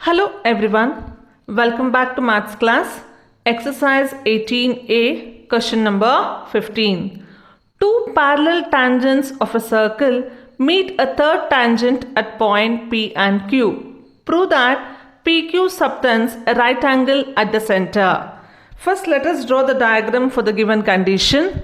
Hello everyone, welcome back to maths class. Exercise 18a, question number 15. Two parallel tangents of a circle meet a third tangent at point P and Q. Prove that PQ subtends a right angle at the center. First, let us draw the diagram for the given condition.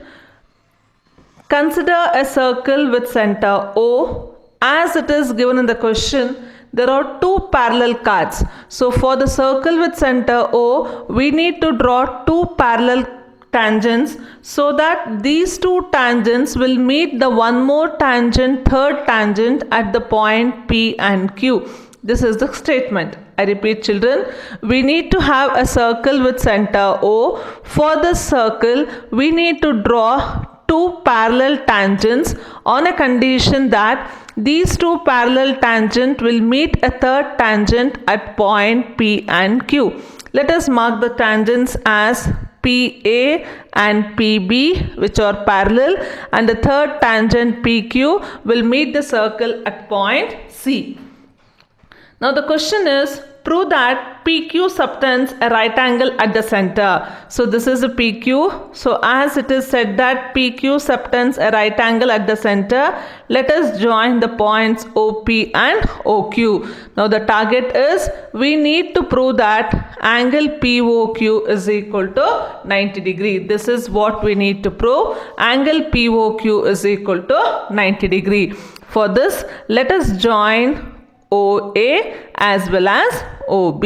Consider a circle with center O. As it is given in the question, there are two parallel cards. So for the circle with center O, we need to draw two parallel tangents so that these two tangents will meet the one more tangent, third tangent at the point P and Q. This is the statement. I repeat, children, we need to have a circle with center O. For this circle, we need to draw two parallel tangents on a condition that these two parallel tangent will meet a third tangent at point P and Q. Let us mark the tangents as PA and PB, which are parallel, and the third tangent PQ will meet the circle at point C. Now the question is, prove that PQ subtends a right angle at the center. So this is a PQ. So as it is said that PQ subtends a right angle at the center, let us join the points OP and OQ. Now the target is, we need to prove that angle POQ is equal to 90 degree. This is what we need to prove. Angle POQ is equal to 90 degree. For this, let us join OA as well as OB.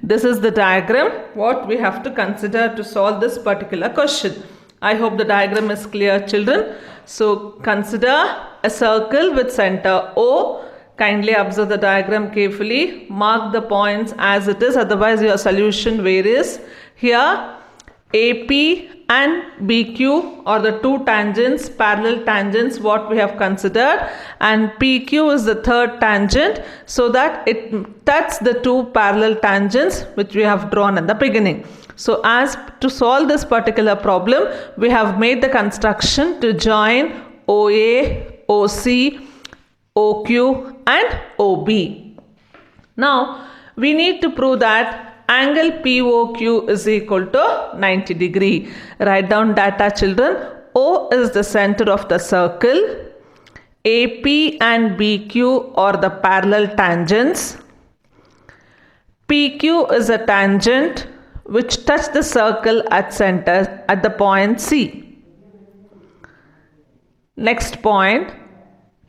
This is the diagram what we have to consider to solve this particular question. I hope the diagram is clear, children. So consider a circle with center O. Kindly observe the diagram carefully. Mark the points as it is, otherwise your solution varies. Here AP and BQ are the two tangents, parallel tangents what we have considered, and PQ is the third tangent, so that it touches the two parallel tangents which we have drawn at the beginning. So as to solve this particular problem, we have made the construction to join OA, OC, OQ and OB. Now we need to prove that angle POQ is equal to 90 degree. Write down data, children. O is the center of the circle. AP and BQ are the parallel tangents. PQ is a tangent which touch the circle at center at the point C. Next point,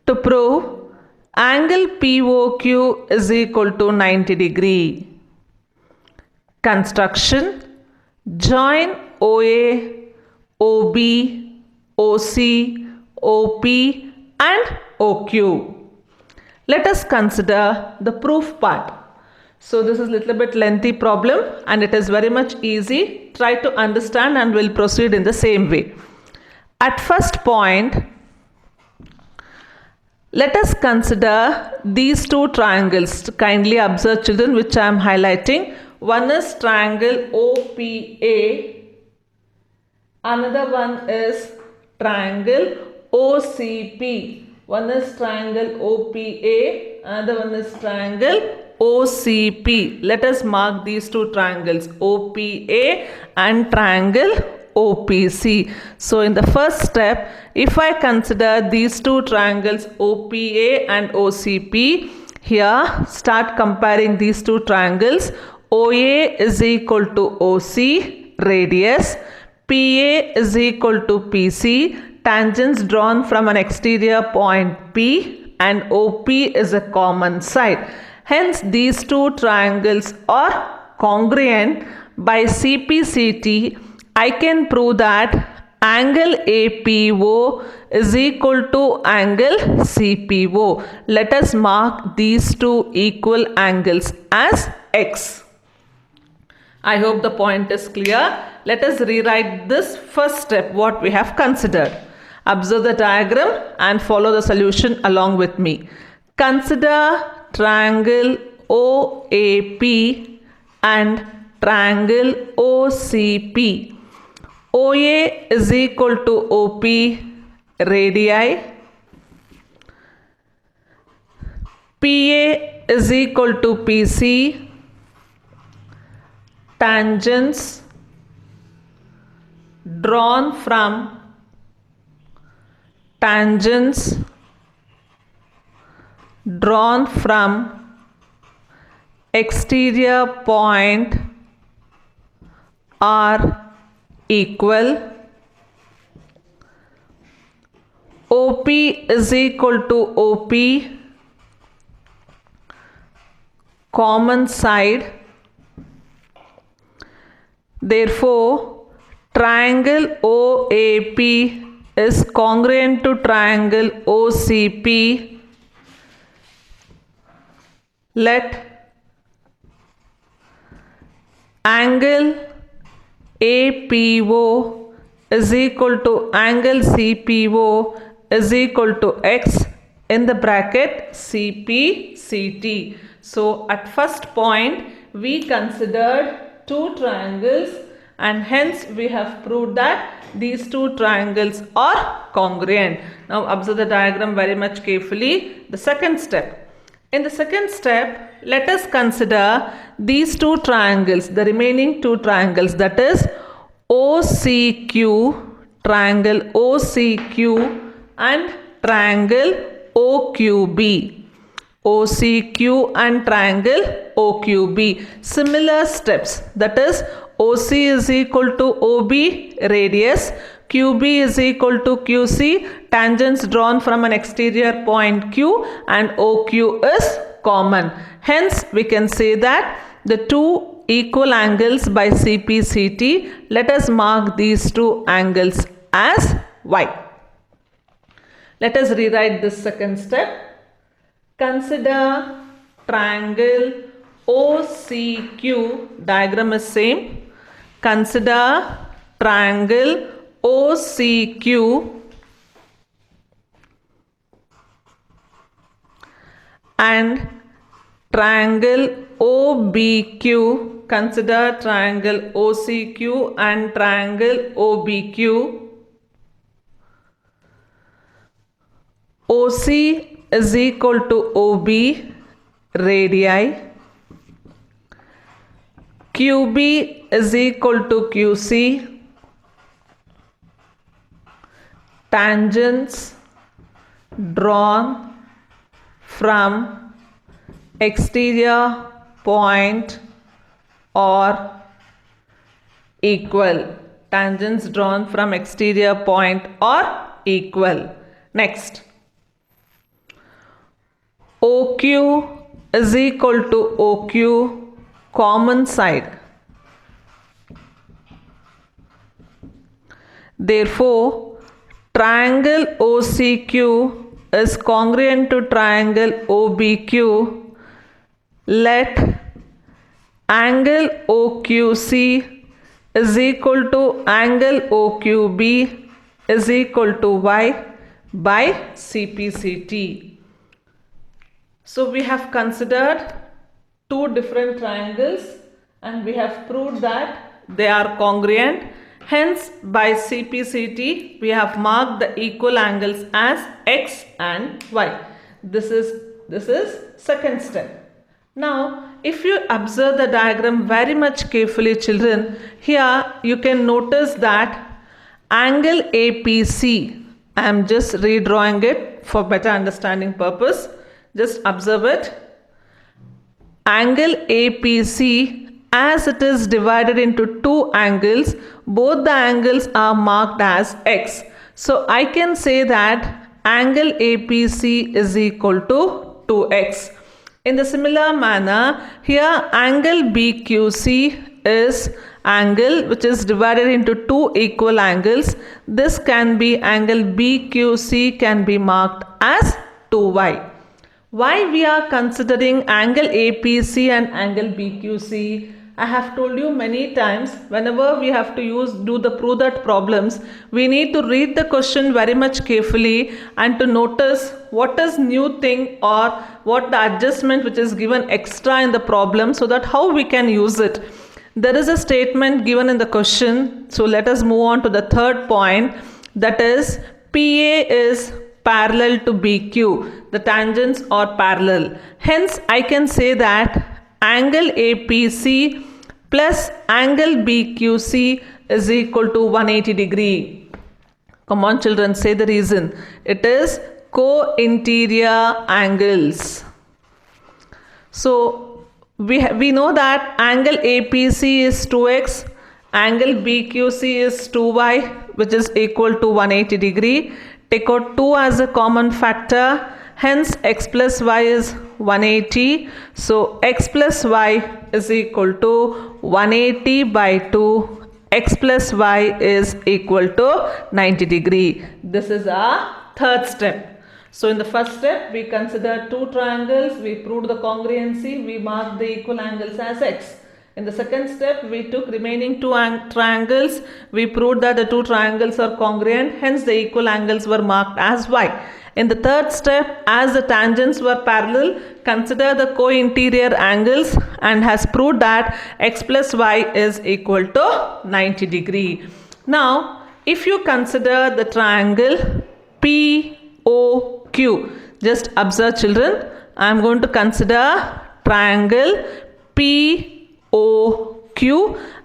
to prove angle POQ is equal to 90 degree. Construction, join OA, OB, OC, OP and OQ. Let us consider the proof part. So this is a little bit lengthy problem and it is very much easy. Try to understand and we'll proceed in the same way. At first point, let us consider these two triangles. Kindly observe, children, which I am highlighting. One is triangle OPA, another one is triangle OCP. One is triangle OPA, another one is triangle OCP. Let us mark these two triangles, OPA and triangle OPC. So in the first step, if I consider these two triangles OPA and OCP, here start comparing these two triangles. OA is equal to OC, radius. PA is equal to PC, tangents drawn from an exterior point P, and OP is a common side. Hence, these two triangles are congruent. By CPCT, I can prove that angle APO is equal to angle CPO. Let us mark these two equal angles as X. I hope the point is clear. Let us rewrite this first step what we have considered. Observe the diagram and follow the solution along with me. Consider triangle OAP and triangle OCP. OA is equal to OP radii. PA is equal to PC tangents drawn from exterior point are equal. OP is equal to OP, common side. Therefore, triangle OAP is congruent to triangle OCP. Let angle APO is equal to angle CPO is equal to x in the bracket CPCT. So at first point we considered two triangles and hence we have proved that these two triangles are congruent. Now observe the diagram very much carefully. The second step. In the second step, let us consider these two triangles, the remaining two triangles, that is OCQ, triangle OCQ and triangle OQB. OCQ and triangle OQB. Similar steps, that is OC is equal to OB radius, QB is equal to QC, tangents drawn from an exterior point Q, and OQ is common. Hence we can say that the two equal angles by CPCT, let us mark these two angles as Y. Let us rewrite this second step. Consider triangle OCQ, diagram is same. Consider triangle OCQ and triangle OBQ. Consider triangle OCQ and triangle OBQ. OC is equal to OB radii. QB is equal to QC. Tangents drawn from exterior point are equal. Tangents drawn from exterior point are equal. Next. OQ is equal to OQ, common side. Therefore, triangle OCQ is congruent to triangle OBQ. Let angle OQC is equal to angle OQB is equal to Y by CPCT. So we have considered two different triangles and we have proved that they are congruent. Hence by CPCT we have marked the equal angles as X and Y. This is second step. Now if you observe the diagram very much carefully, children, here you can notice that angle APC, I am just redrawing it for better understanding purpose. Just observe it. Angle APC, as it is divided into two angles, both the angles are marked as X. So I can say that angle APC is equal to 2x. In the similar manner, here angle BQC is angle which is divided into two equal angles. This can be angle BQC can be marked as 2y. Why we are considering angle APC and angle BQC? I have told you many times, whenever we have to do the prove that problems, we need to read the question very much carefully and to notice what is new thing or what the adjustment which is given extra in the problem, so that how we can use it. There is a statement given in the question, so let us move on to the third point, that is PA is parallel to BQ. The tangents are parallel. Hence, I can say that angle APC plus angle BQC is equal to 180 degree. Come on children, say the reason. It is co-interior angles. So we know that angle APC is 2x, angle BQC is 2y, which is equal to 180 degree. Take out 2 as a common factor. Hence x plus y is 180. So x plus y is equal to 180 by 2. X plus y is equal to 90 degree. This is our third step. So in the first step, we considered two triangles, we proved the congruency, we marked the equal angles as x. In the second step, we took remaining two triangles, we proved that the two triangles are congruent, hence the equal angles were marked as y. In the third step, as the tangents were parallel, consider the co-interior angles and has proved that x plus y is equal to 90 degree. Now, if you consider the triangle POQ, just observe children, I am going to consider triangle POQ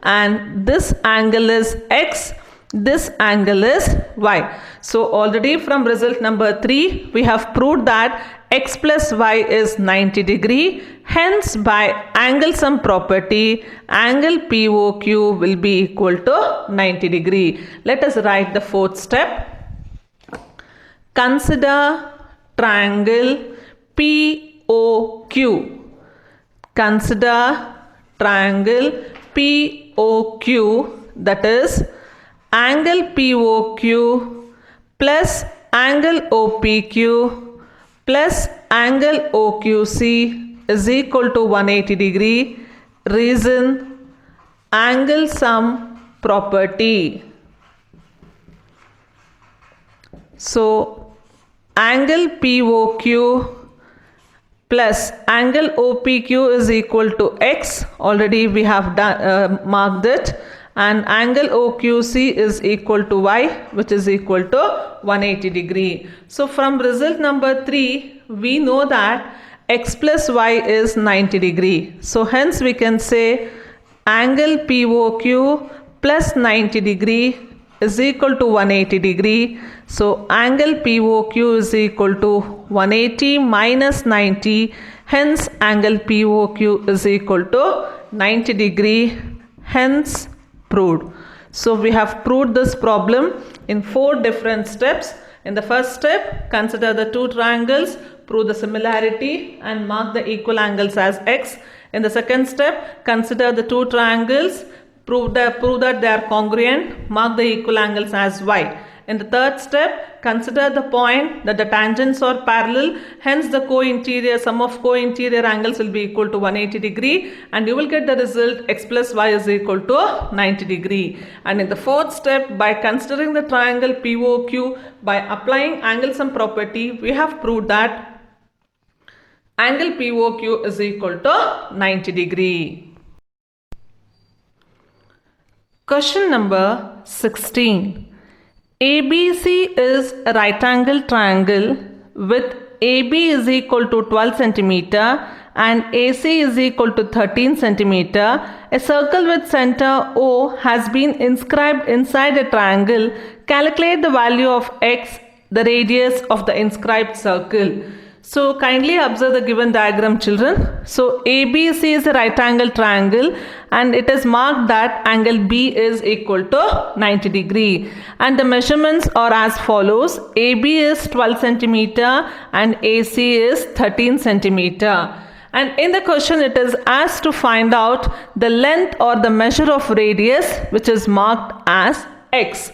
and this angle is x, this angle is y. So already from result number 3, we have proved that x plus y is 90 degree. Hence by angle sum property, angle POQ will be equal to 90 degree. Let us write the fourth step. Consider triangle POQ. Consider triangle POQ, that is angle POQ plus angle OPQ plus angle OQC is equal to 180 degree. Reason, angle sum property. So angle POQ plus angle OPQ is equal to x. Already we have marked it. And angle OQC is equal to y, which is equal to 180 degree. So from result number 3, we know that x plus y is 90 degree. So hence we can say angle POQ plus 90 degree is equal to 180 degree. So angle POQ is equal to 180 minus 90. Hence angle POQ is equal to 90 degree. Hence proved. So we have proved this problem in 4 different steps. In the first step, consider the two triangles, prove the similarity and mark the equal angles as x. In the second step, consider the two triangles, prove that they are congruent, mark the equal angles as y. In the third step, consider the point that the tangents are parallel, hence the sum of co-interior angles will be equal to 180 degree and you will get the result x plus y is equal to 90 degree. And in the fourth step, by considering the triangle POQ, by applying angle sum property, we have proved that angle POQ is equal to 90 degree. Question number 16. ABC is a right angle triangle with AB is equal to 12 centimeter and AC is equal to 13 centimeter. A circle with center O has been inscribed inside a triangle. Calculate the value of x, the radius of the inscribed circle. So kindly observe the given diagram children. So ABC is a right angle triangle and it is marked that angle B is equal to 90 degree and the measurements are as follows. AB is 12 centimeter and AC is 13 centimeter. And in the question it is asked to find out the length or the measure of radius which is marked as x.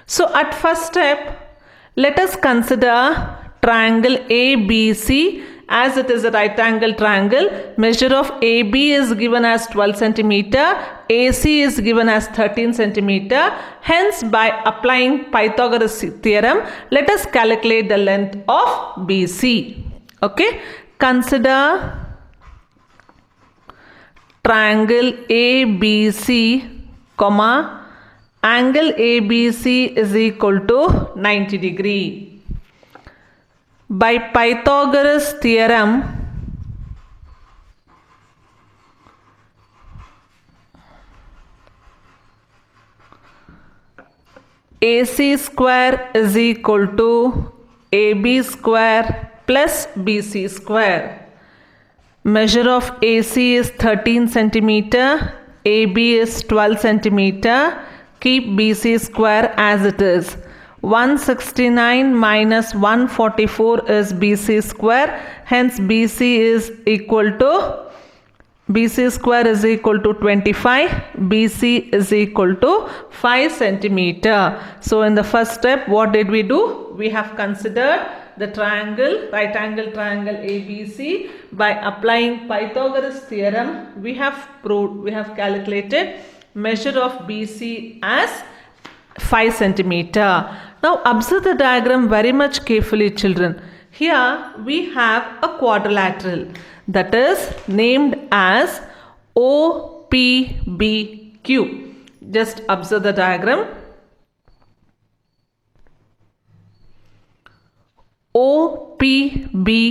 So at first step, let us consider triangle ABC as it is a right angle triangle. Measure of AB is given as 12 centimeter, AC is given as 13 centimeter. Hence by applying Pythagoras theorem, let us calculate the length of BC. Okay, consider triangle ABC, angle ABC is equal to 90 degree. By Pythagoras theorem, AC square is equal to AB square plus BC square. Measure of AC is 13 centimeter, AB is 12 centimeter. Keep BC square as it is. 169 minus 144 is BC square. Hence BC is equal to BC square is equal to 25. BC is equal to 5 centimeter. So in the first step, what did we do? We have considered the triangle, right angle triangle ABC. By applying Pythagoras theorem, we have calculated measure of BC as 5 centimeter. Now observe the diagram very much carefully, children. Here we have a quadrilateral that is named as OPBQ. Just observe the diagram. OPBQ.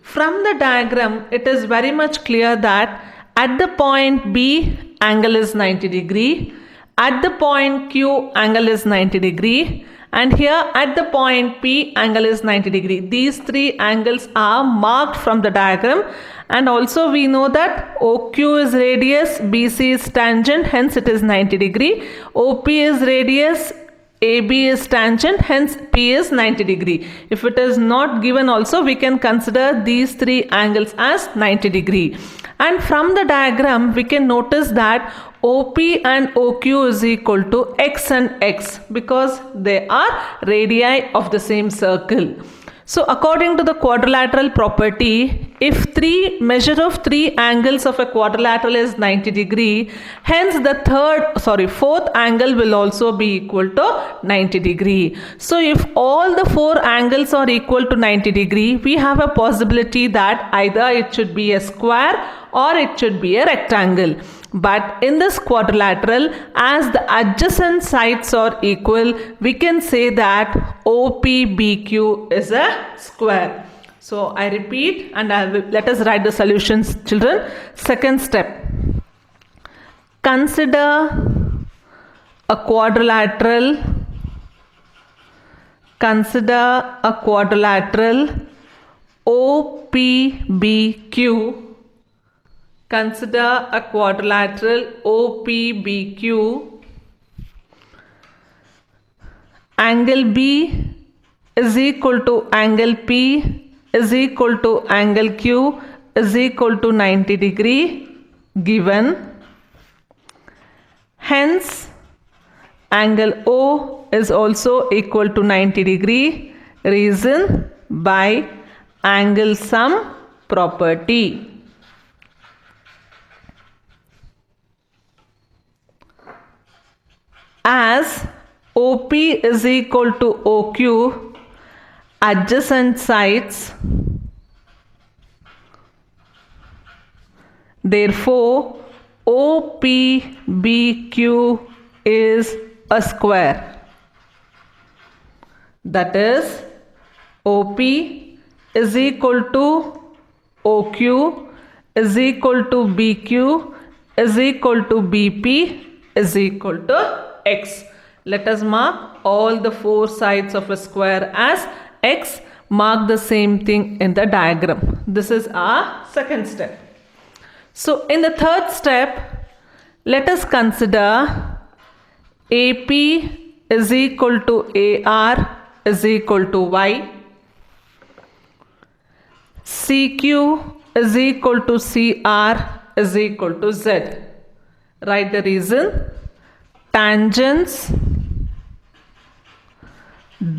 From the diagram, it is very much clear that at the point B, angle is 90 degree. At the point Q, angle is 90 degree. And here at the point P, angle is 90 degree. These three angles are marked from the diagram. And also we know that OQ is radius, BC is tangent, hence it is 90 degree. OP is radius, AB is tangent, hence P is 90 degree. If it is not given also, we can consider these three angles as 90 degree. And from the diagram, we can notice that OP and OQ is equal to X and X because they are radii of the same circle. So according to the quadrilateral property, if measure of three angles of a quadrilateral is 90 degree, hence the fourth angle will also be equal to 90 degree. So if all the four angles are equal to 90 degree, we have a possibility that either it should be a square or it should be a rectangle. But in this quadrilateral, as the adjacent sides are equal, we can say that OPBQ is a square. So I repeat and let us write the solutions, children. Second step. Consider a quadrilateral. Consider a quadrilateral OPBQ. Consider a quadrilateral OPBQ. Angle B is equal to angle P is equal to angle Q is equal to 90 degree given. Hence, angle O is also equal to 90 degree. Reason by angle sum property. As OP is equal to OQ, adjacent sides, therefore OPBQ is a square. That is, OP is equal to OQ is equal to BQ is equal to BP is equal to X. Let us mark all the four sides of a square as X. Mark the same thing in the diagram. This is our second step. So in the third step, let us consider AP is equal to AR is equal to Y. CQ is equal to CR is equal to Z. Write the reason. Tangents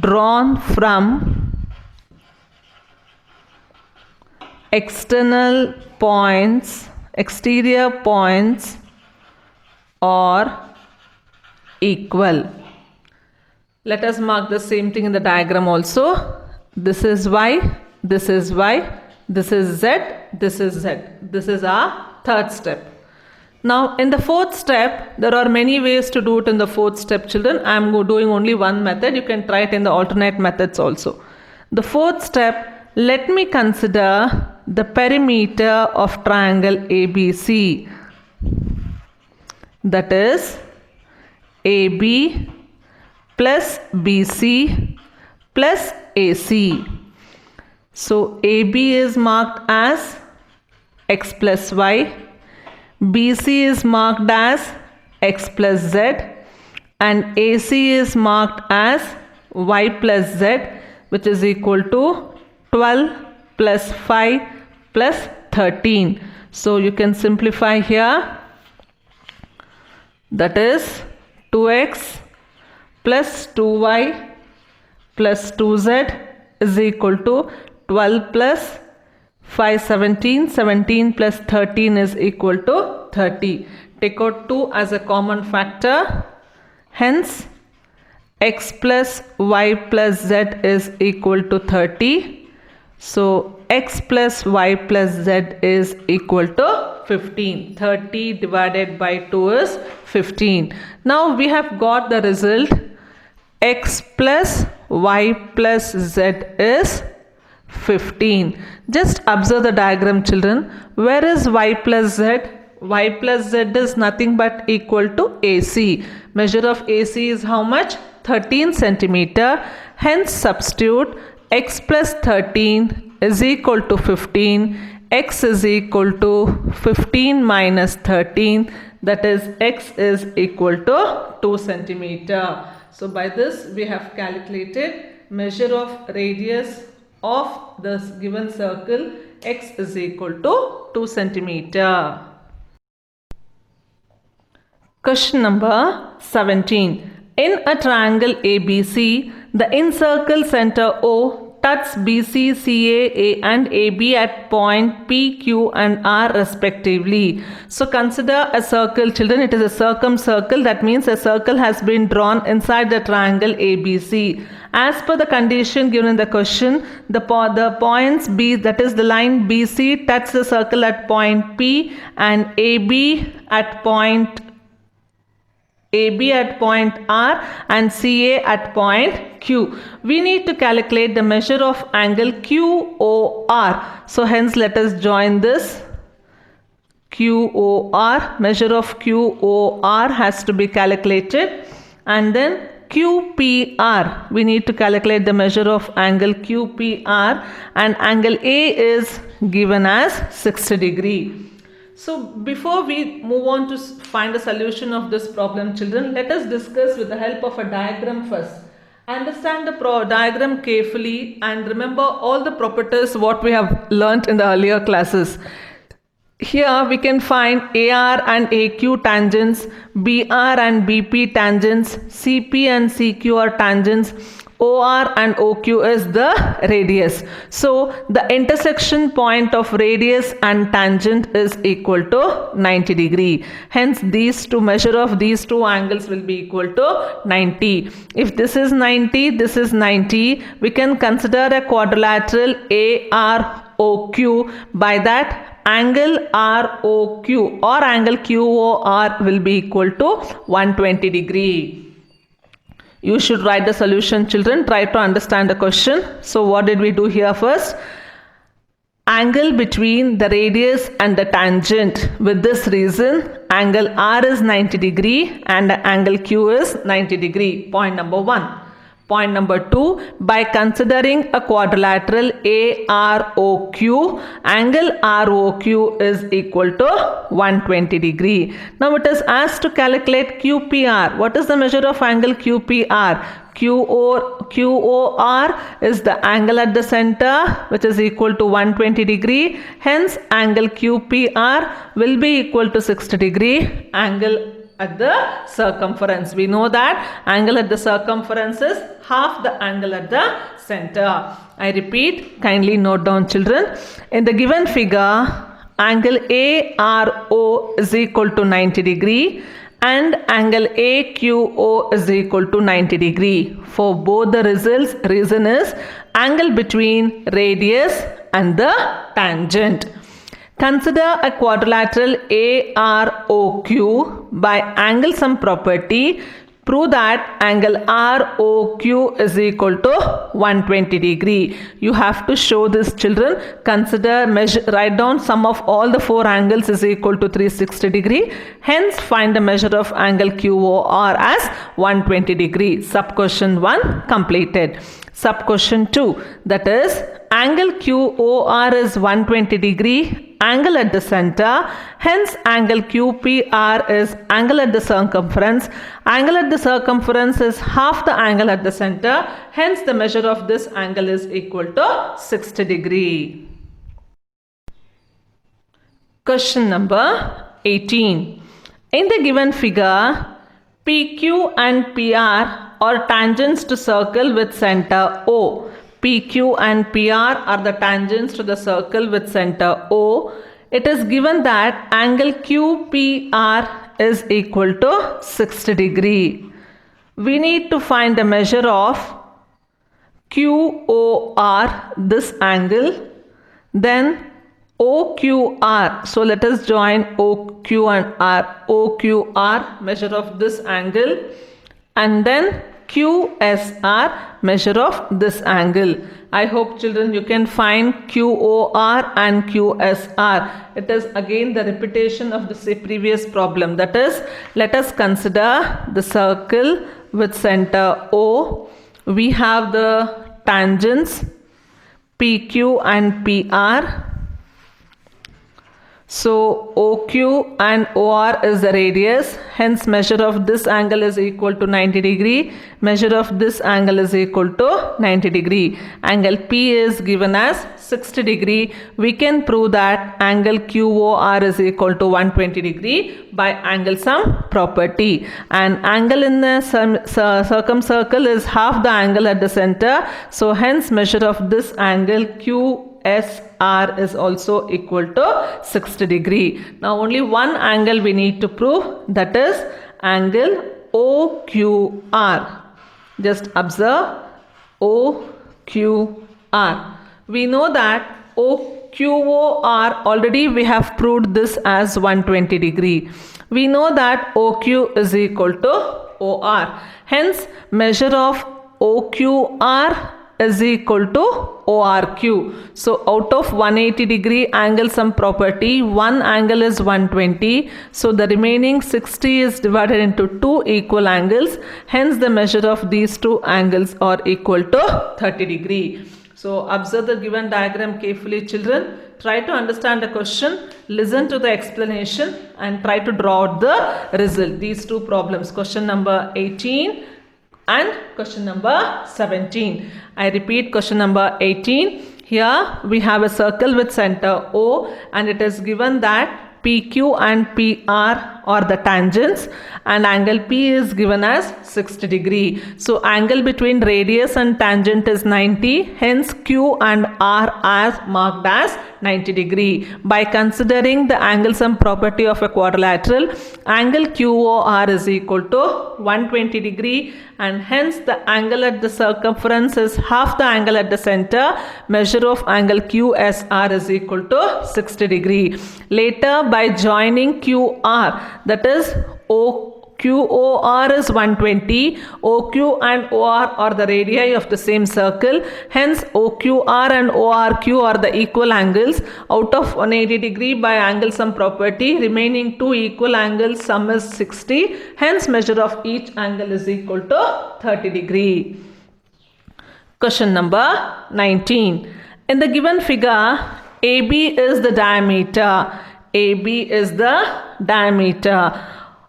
drawn from external points, exterior points are equal. Let us mark the same thing in the diagram also. This is Y, this is Y, this is Z, this is Z. This is our third step. Now in the fourth step, there are many ways to do it in the fourth step, children. I am doing only one method. You can try it in the alternate methods also. The fourth step, let me consider the perimeter of triangle ABC. That is, AB plus BC plus AC. So AB is marked as x plus y, BC is marked as x plus z, and AC is marked as y plus z, which is equal to 12 plus 5 plus 13. So you can simplify here. That is 2x plus 2y plus 2z is equal to 12 plus 5 17. 17 plus 13 is equal to 30. Take out 2 as a common factor. Hence, x plus y plus z is equal to 30. So, x plus y plus z is equal to 15. 30 divided by 2 is 15. Now, we have got the result. X plus y plus z is 15. Just observe the diagram, children. Where is y plus z? Y plus z is nothing but equal to AC. Measure of AC is how much? 13 centimeter. Hence substitute x plus 13 is equal to 15. X is equal to 15 minus 13. That is x is equal to 2 centimeter. So by this we have calculated measure of radius of this given circle. X is equal to 2 centimeter. Question number 17. In a triangle ABC, the encircled center O touches BC, CA, and AB at point P, Q, and R respectively. So consider a circle, children. It is a circumcircle. That means a circle has been drawn inside the triangle ABC. As per the condition given in the question, the points B, that is the line BC, touch the circle at point P, and AB at point R, and CA at point Q. We need to calculate the measure of angle QOR. So hence let us join this. QOR, measure of QOR has to be calculated, and then QPR, we need to calculate the measure of angle QPR, and angle A is given as 60 degree. So before we move on to find a solution of this problem, children, let us discuss with the help of a diagram first. Understand the diagram carefully and remember all the properties what we have learnt in the earlier classes. Here we can find AR and AQ tangents, BR and BP tangents, CP and CQ are tangents, OR and OQ is the radius. So the intersection point of radius and tangent is equal to 90 degree. Hence these two measure of these two angles will be equal to 90. If this is 90, this is 90, we can consider a quadrilateral AROQ. By that, angle ROQ or angle QOR will be equal to 120 degree. You should write the solution, children. Try to understand the question. So what did we do here first? Angle between the radius and the tangent. With this reason, angle R is 90 degree and angle Q is 90 degree. Point number 1. Point number 2, by considering a quadrilateral AROQ, angle ROQ is equal to 120 degree. Now it is asked to calculate QPR. What is the measure of angle QPR? QOR is the angle at the center, which is equal to 120 degree. Hence angle QPR will be equal to 60 degree. Angle at the circumference, we know that angle at the circumference is half the angle at the center. I repeat, kindly note down, children. In the given figure, angle ARO is equal to 90 degree and angle AQO is equal to 90 degree. For both the results, reason is angle between radius and the tangent. Consider a quadrilateral AROQ by angle sum property. Prove that angle ROQ is equal to 120 degree. You have to show this, children. Consider, measure, write down sum of all the four angles is equal to 360 degree. Hence, find the measure of angle QOR as 120 degree. Sub question 1 completed. Sub question 2, that is angle QOR is 120 degree, angle at the center, hence angle QPR is angle at the circumference. Angle at the circumference is half the angle at the center, hence the measure of this angle is equal to 60 degree. Question number 18. In the given figure, PQ and PR are tangents to circle with center O. PQ and PR are the tangents to the circle with center O. It is given that angle QPR is equal to 60 degree. We need to find the measure of QOR, this angle, then OQR. So let us join OQ and R. OQR, measure of this angle, and then QSR, measure of this angle. I hope, children, you can find QOR and QSR. It is again the repetition of the previous problem. That is, let us consider the circle with center O. We have the tangents PQ and PR. So OQ and OR is the radius, hence measure of this angle is equal to 90 degree, measure of this angle is equal to 90 degree. Angle P is given as 60 degree. We can prove that angle QOR is equal to 120 degree by angle sum property. And angle in the circumcircle is half the angle at the center. So hence measure of this angle QSR is also equal to 60 degree. Now only one angle we need to prove, that is angle OQR. Just observe OQR. We know that OQOR already we have proved this as 120 degree. We know that OQ is equal to OR. Hence measure of OQR is equal to ORQ. So out of 180 degree angle sum property, one angle is 120. So the remaining 60 is divided into two equal angles. Hence the measure of these two angles are equal to 30 degree. So observe the given diagram carefully, children. Try to understand the question, listen to the explanation and try to draw out the result. These two problems, question number 18 and question number 17. I repeat, question number 18. Here we have a circle with center O and it is given that PQ and PR are the tangents and angle P is given as 60 degree. So angle between radius and tangent is 90. Hence Q and R are marked as 90 degree. By considering the angle sum property of a quadrilateral, angle QOR is equal to 120 degree and hence the angle at the circumference is half the angle at the center. Measure of angle QSR is equal to 60 degree. Later by joining QR, that is QOR is 120, OQ and OR are the radii of the same circle. Hence OQR and ORQ are the equal angles. Out of 180 degree by angle sum property, remaining two equal angles sum is 60. Hence measure of each angle is equal to 30 degree. Question number 19. In the given figure, AB is the diameter. AB is the diameter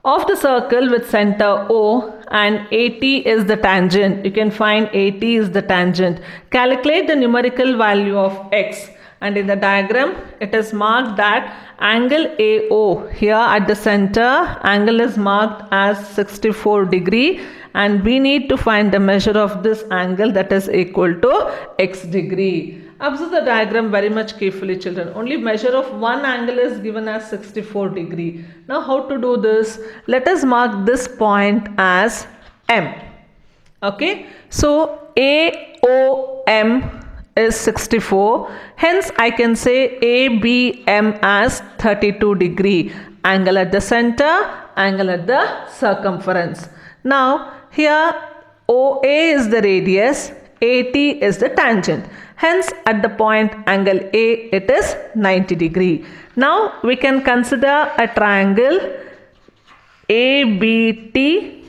of the circle with center O and AT is the tangent. You can find AT is the tangent. Calculate the numerical value of X. And in the diagram, it is marked that angle AO here at the center, angle is marked as 64 degree and we need to find the measure of this angle, that is equal to X degree. Observe the diagram very much carefully, children. Only measure of one angle is given as 64 degree. Now how to do this? Let us mark this point as M. Okay. So AOM is 64. Hence I can say ABM as 32 degree. Angle at the center, angle at the circumference. Now here OA is the radius, AT is the tangent. Hence at the point angle A it is 90 degree. Now we can consider a triangle ABT.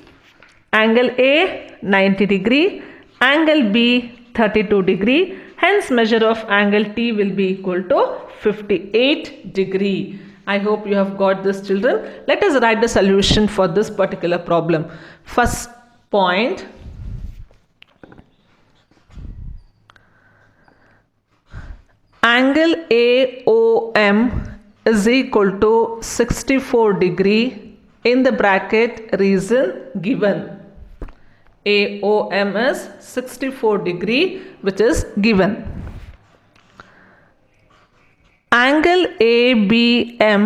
Angle A 90 degree, angle B 32 degree. Hence measure of angle T will be equal to 58 degree. I hope you have got this, children. Let us write the solution for this particular problem. First point, angle AOM is equal to 64 degree in the bracket reason given. AOM is 64 degree which is given. Angle ABM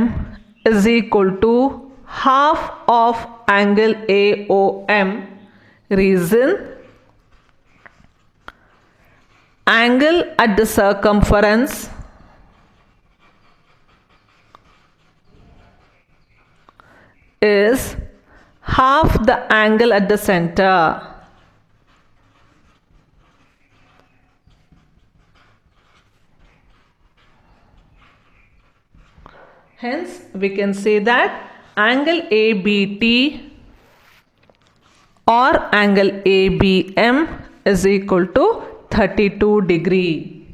is equal to half of angle AOM. Reason, angle at the circumference is half the angle at the center. Hence, we can say that angle ABT or angle ABM is equal to 32 degree.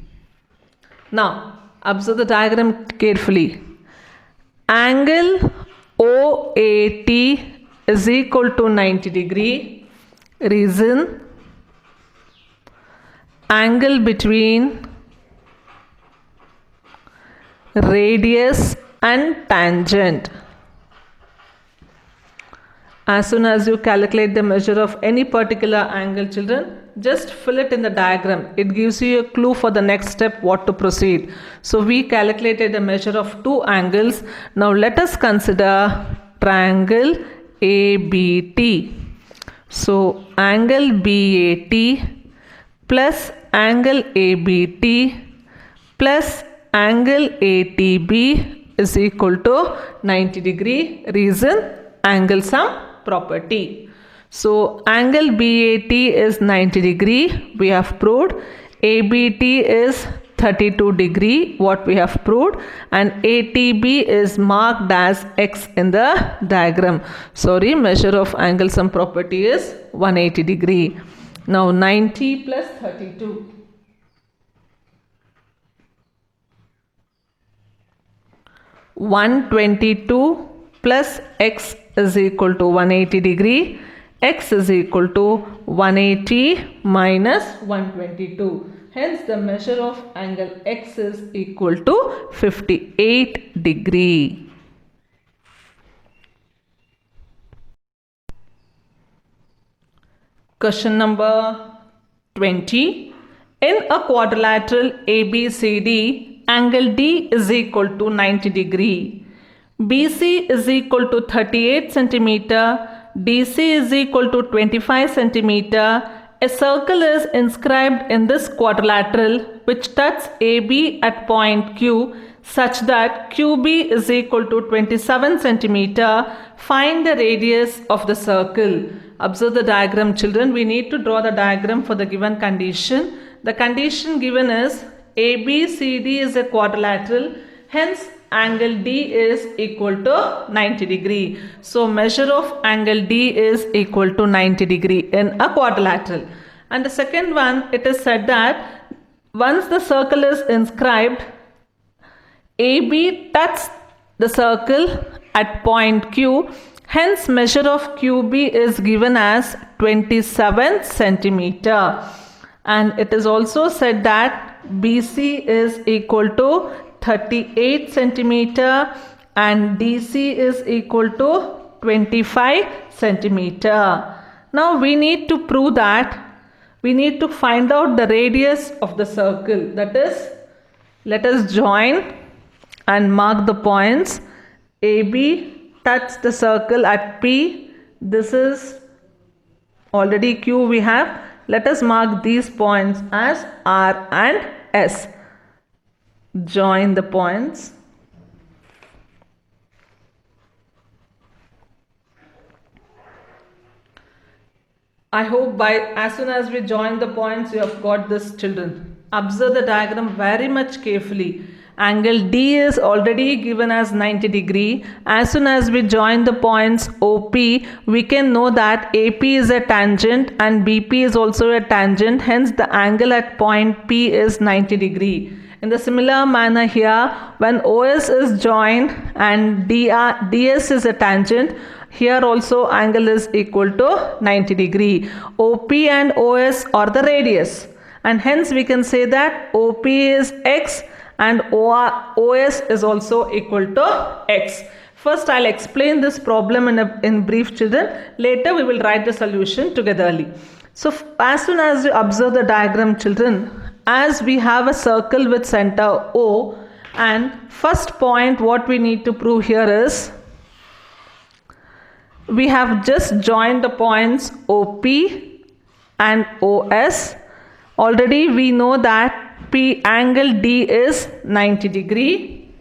Now, observe the diagram carefully. Angle OAT is equal to 90 degree. Reason, angle between radius and tangent. As soon as you calculate the measure of any particular angle, children, just fill it in the diagram. It gives you a clue for the next step what to proceed. So we calculated the measure of two angles. Now let us consider triangle ABT. So angle BAT plus angle ABT plus angle ATB is equal to 90 degree. Reason, angle sum property. So angle BAT is 90 degree, we have proved. ABT is 32 degree, what we have proved, and ATB is marked as X in the diagram. Sorry, measure of angle sum property is 180 degree. Now 90 plus 32. 122 plus X is equal to 180 degree. X is equal to 180 minus 122. Hence the measure of angle X is equal to 58 degree. Question number 20. In a quadrilateral ABCD, angle D is equal to 90 degree. BC is equal to 38 centimeter. DC is equal to 25 centimeter. A circle is inscribed in this quadrilateral which touches AB at point Q such that QB is equal to 27 centimeter. Find the radius of the circle. Observe the diagram, children. We need to draw the diagram for the given condition. The condition given is ABCD is a quadrilateral. Hence, angle D is equal to 90 degree. So, measure of angle D is equal to 90 degree in a quadrilateral. And the second one, it is said that once the circle is inscribed, AB touches the circle at point Q. Hence, measure of QB is given as 27 centimeter. And it is also said that BC is equal to 38 centimeter and DC is equal to 25 centimeter. Now we need to prove that we need to find out the radius of the circle. That is, let us join and mark the points. AB touch the circle at P. This is already Q we have. Let us mark these points as R and S. Join the points. I hope by as soon as we join the points, you have got this, children. Observe the diagram very much carefully. Angle D is already given as 90 degree. As soon as we join the points OP, we can know that AP is a tangent and BP is also a tangent. Hence, the angle at point P is 90 degree. In the similar manner here, when OS is joined and DS is a tangent, here also angle is equal to 90 degree. OP and OS are the radius, and hence we can say that OP is X and OS is also equal to X. First, I'll explain this problem in brief, children. Later, we will write the solution togetherly. So, as soon as you observe the diagram, children, as we have a circle with center O, and first point what we need to prove here is, we have just joined the points OP and OS. Already we know that angle D is 90 degree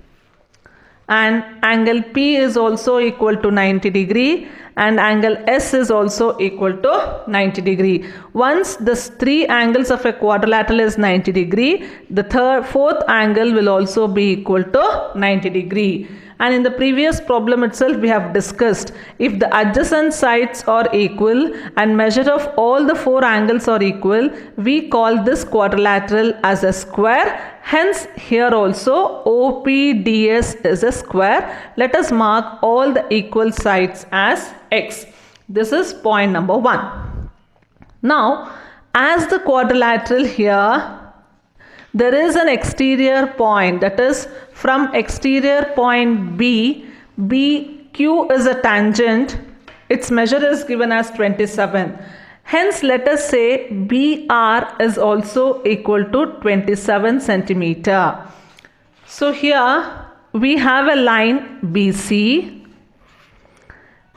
and angle P is also equal to 90 degree and angle S is also equal to 90 degree. Once the three angles of a quadrilateral is 90 degree, the fourth angle will also be equal to 90 degree. And in the previous problem itself, we have discussed if the adjacent sides are equal and measure of all the four angles are equal, we call this quadrilateral as a square. Hence, here also OPDS is a square. Let us mark all the equal sides as X. This is point number 1. Now, as the quadrilateral here, there is an exterior point, that is from exterior point BQ is a tangent. Its measure is given as 27. Hence, let us say BR is also equal to 27 centimeter. So here we have a line BC.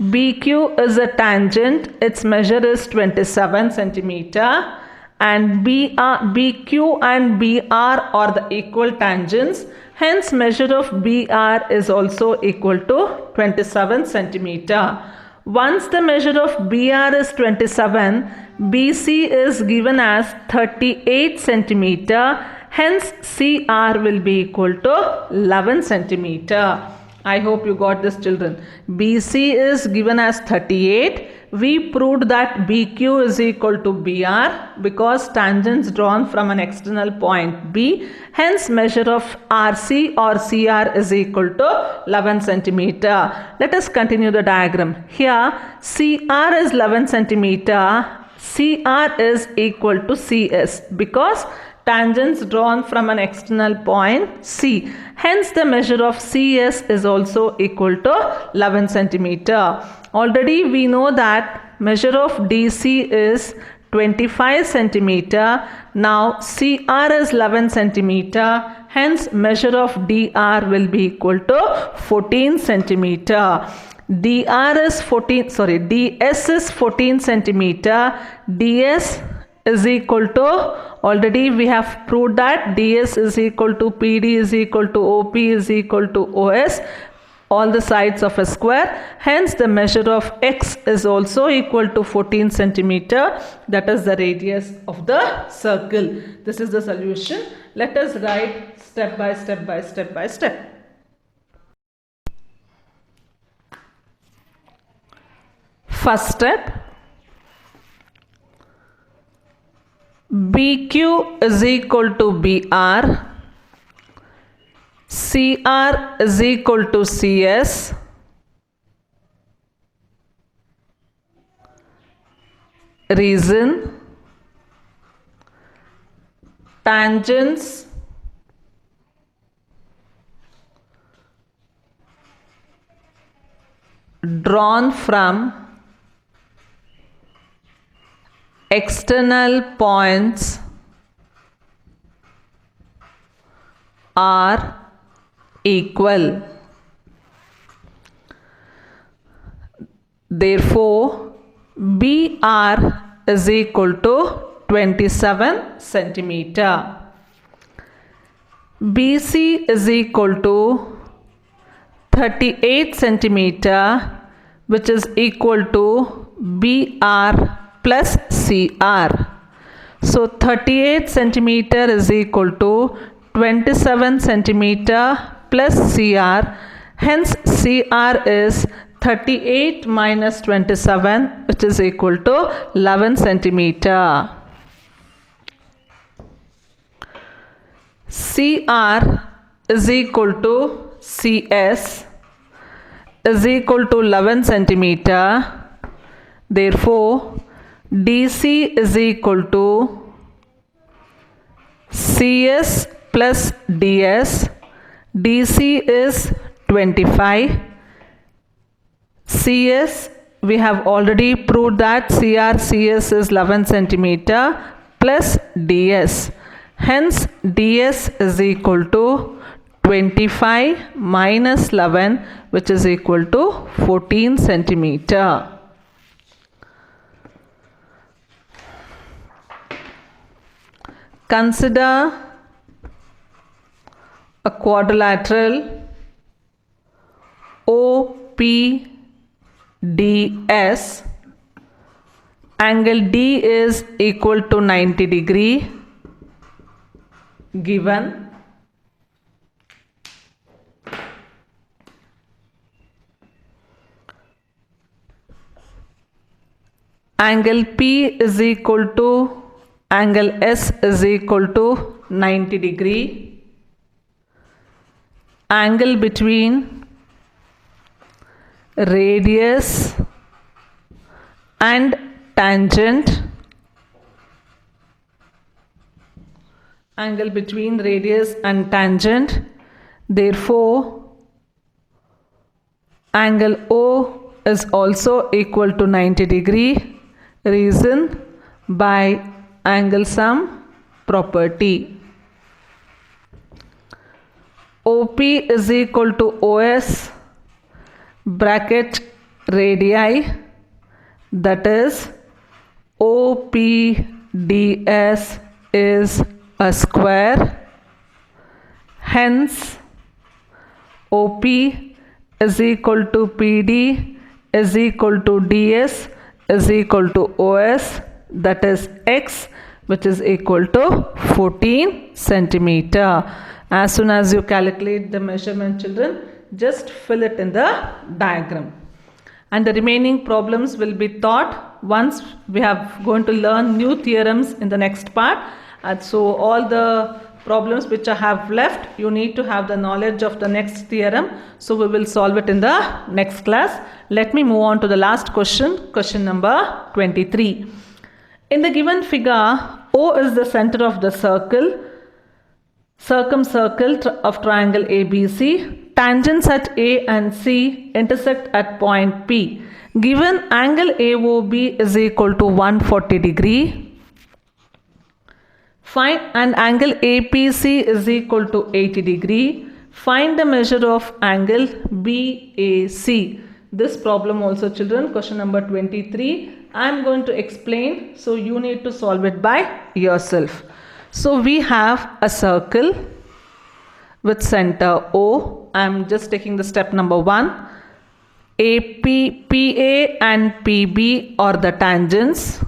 BQ is a tangent. Its measure is 27 centimeter. And BQ and BR are the equal tangents. Hence, measure of BR is also equal to 27 centimeter. Once the measure of BR is 27, BC is given as 38 centimeter. Hence, CR will be equal to 11 centimeter. I hope you got this, children. BC is given as 38. We proved that BQ is equal to BR because tangents drawn from an external point B. Hence, measure of RC or CR is equal to 11 centimeter. Let us continue the diagram. Here, CR is 11 centimeter. CR is equal to CS because tangents drawn from an external point C. Hence, the measure of CS is also equal to 11 centimeter. Already we know that measure of DC is 25 centimeter. Now CR is 11 centimeter. Hence, measure of DR will be equal to 14 centimeter. DS is 14 centimeter. DS is equal to, already we have proved that DS is equal to PD is equal to OP is equal to OS, all the sides of a square. Hence, the measure of X is also equal to 14 centimeter. That is the radius of the circle. This is the solution. Let us write step by step by step by step. First step, BQ is equal to BR, CR is equal to CS, reason, tangents drawn from external points are equal. Therefore, BR is equal to 27 centimeter. BC is equal to 38 centimeter, which is equal to BR plus CR. So 38 centimeter is equal to 27 centimeter plus CR. Hence CR is 38 minus 27, which is equal to 11 centimeter. CR is equal to CS is equal to 11 centimeter. Therefore, DC is equal to CS plus DS. DC is 25. CS, we have already proved that CRCS is 11 centimeter plus DS. Hence, DS is equal to 25 minus 11, which is equal to 14 centimeter. Consider a quadrilateral OPDS. Angle D is equal to 90 degree given. Angle P is equal to angle S is equal to 90 degree. Angle between radius and tangent. Angle between radius and tangent. Therefore, angle O is also equal to 90 degree. Reason by angle sum property. OP is equal to OS bracket radii, that is OPDS is a square. Hence, OP is equal to PD is equal to DS is equal to OS, that is X, which is equal to 14 centimeter. As soon as you calculate the measurement, children, just fill it in the diagram. And the remaining problems will be taught once we have going to learn new theorems in the next part. And so all the problems which I have left, you need to have the knowledge of the next theorem. So we will solve it in the next class. Let me move on to the last question, question number 23. In the given figure, O is the center of the circumcircle of triangle ABC. Tangents at A and C intersect at point P. Given angle AOB is equal to 140 degree. Find and angle APC is equal to 80 degree. Find the measure of angle BAC. This problem also, children, question number 23. I am going to explain, so you need to solve it by yourself. So we have a circle with center O. I am just taking the step number 1. AP, PA and PB are the tangents.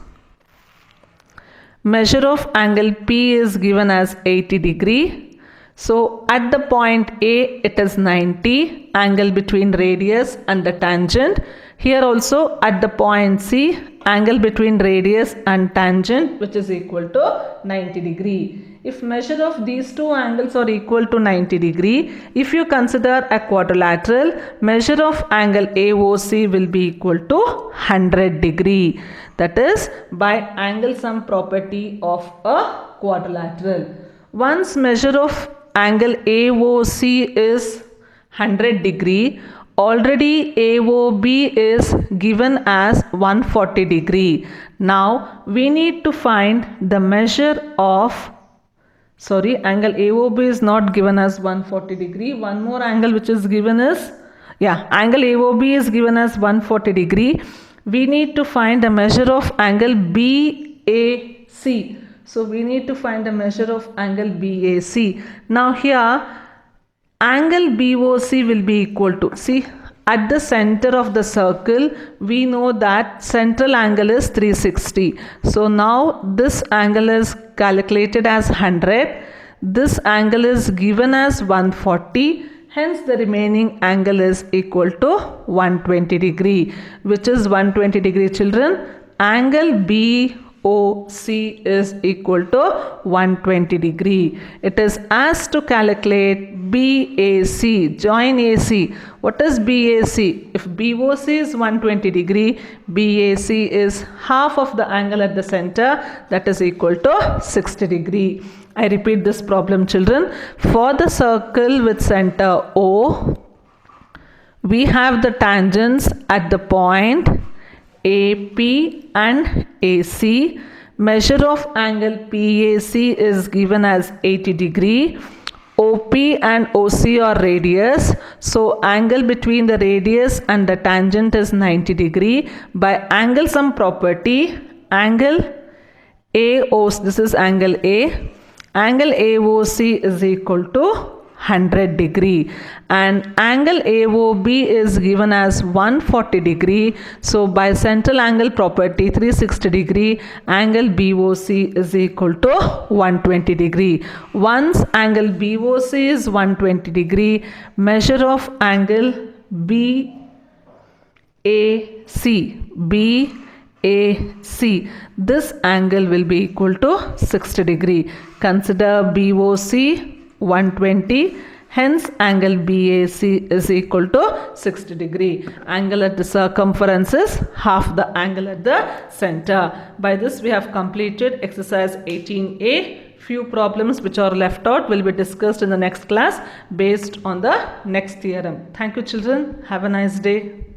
Measure of angle P is given as 80 degree. So at the point A, it is 90, angle between radius and the tangent. Here also at the point C, angle between radius and tangent, which is equal to 90 degree. If measure of these two angles are equal to 90 degree, if you consider a quadrilateral, measure of angle AOC will be equal to 100 degree. That is by angle sum property of a quadrilateral. Once measure of angle AOC is 100 degree, already AOB is given as 140 degree. Now we need to find the measure of, angle AOB is not given as 140 degree. One more angle which is given is, angle AOB is given as 140 degree. We need to find the measure of angle BAC. So we need to find the measure of angle BAC. Now here angle BOC will be equal to, at the center of the circle, we know that central angle is 360. So now this angle is calculated as 100. This angle is given as 140. Hence the remaining angle is equal to 120 degree. Which is 120 degree, children? Angle BOC is equal to 120 degree. It is asked to calculate BAC. Join AC. What is BAC? If BOC is 120 degree, BAC is half of the angle at the center, that is equal to 60 degree. I repeat this problem, children. For the circle with center O, we have the tangents at the point AP and AC. Measure of angle PAC is given as 80 degree. OP and OC are radius. So angle between the radius and the tangent is 90 degree. By angle sum property, angle AOC, this is angle A. Angle AOC is equal to 100 degree and angle AOB is given as 140 degree. So by central angle property 360 degree, angle BOC is equal to 120 degree. Once angle BOC is 120 degree, measure of angle BAC. BAC. This angle will be equal to 60 degree. Consider BOC 120. Hence angle BAC is equal to 60 degree. Angle at the circumference is half the angle at the center. By this we have completed exercise 18A. Few problems which are left out will be discussed in the next class based on the next theorem. Thank you, children. Have a nice day.